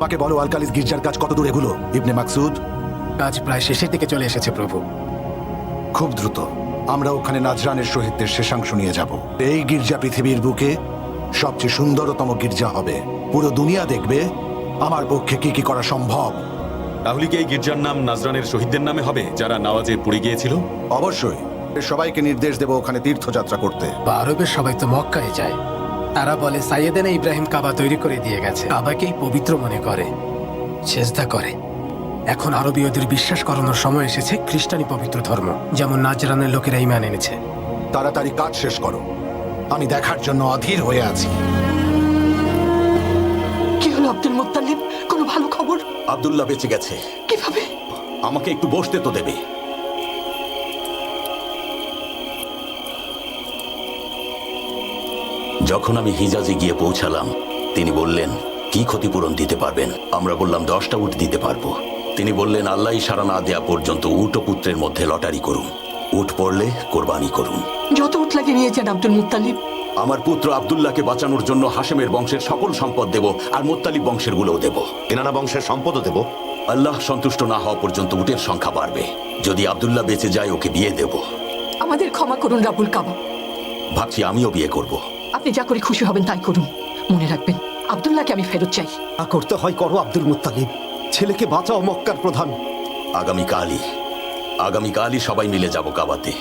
আমাকে বলো আলকালিস গির্জার কাজ কত দূর এগুলো? ইবনে মাকসুদ, কাজ প্রায় শেষের দিকে চলে এসেছে প্রভু। খুব দ্রুত আমরা ওখানে নাজরানের শহীদদের শেষাংশ নিয়ে যাব। এই গির্জা পৃথিবীর বুকে সবচেয়ে সুন্দরতম গির্জা হবে। পুরো দুনিয়া দেখবে আমার পক্ষে কি কি করা সম্ভব। তাহলে কি এই গির্জার নাম নাজরানের শহীদদের নামে হবে, যারা নাওয়াজে পুড়ে গিয়েছিল? অবশ্যই সবাইকে নির্দেশ দেব ওখানে তীর্থযাত্রা করতে। বা আরবের সবাই তো মক্কায় যায়। তারা বলে সাইয়েদেনা ইব্রাহিম কাবা তৈরি করে দিয়ে গেছে, কাবাকেই পবিত্র মনে করে, সেজদা করে। এখন আরবীয়দের বিশ্বাস করানোর সময় এসেছে খ্রিস্টানি পবিত্র ধর্ম, যেমন নাজরানের লোকেরা ঈমান এনেছে। তাড়াতাড়ি কাজ শেষ করো, আমি দেখার জন্য অধীর হয়ে আছি। কি হলো আব্দুল মুত্তালিব? কোনো ভালো খবর? আব্দুল্লাহ বেঁচে গেছে। কিভাবে? আমাকে একটু বসতে তো দেবে। যখন আমি হিজাজে গিয়ে পৌঁছালাম, তিনি বললেন, কি ক্ষতিপূরণ দিতে পারবেন? আমরা বললাম 10টা উট দিতে পারবো। তিনি বললেন, আল্লাহ ইশারা না দেয়া পর্যন্ত উট ও পুত্রের মধ্যে লটারি করুন। উট পড়লে কোরবানি করুন। যত উট লাগে নিয়ে যান আব্দুল মুত্তালিব। আমার পুত্র আব্দুল্লাহকে বাঁচানোর জন্য হাশেমের বংশের সকল সম্পদ দেব, আর মুত্তালিব বংশের গুলোও দেব। কেনানা বংশের সম্পদও দেব। আল্লাহ সন্তুষ্ট না হওয়া পর্যন্ত উটের সংখ্যা বাড়বে। যদি আব্দুল্লাহ বেঁচে যায়, ওকে বিয়ে দেব। আমাদের ক্ষমা করুন রাবুল কাবা। ভাবছি আমিও বিয়ে করব। আপনি যা করে খুশি হবেন তাই করুন। মনে রাখবেন, আব্দুল্লাহকে আমি ফেরত চাই। করতে হয় করো আব্দুল মুত্তালিব। ছেলেকে বাঁচাও মক্কার প্রধান। আগামীকালই সবাই মিলে যাব কাবাতে।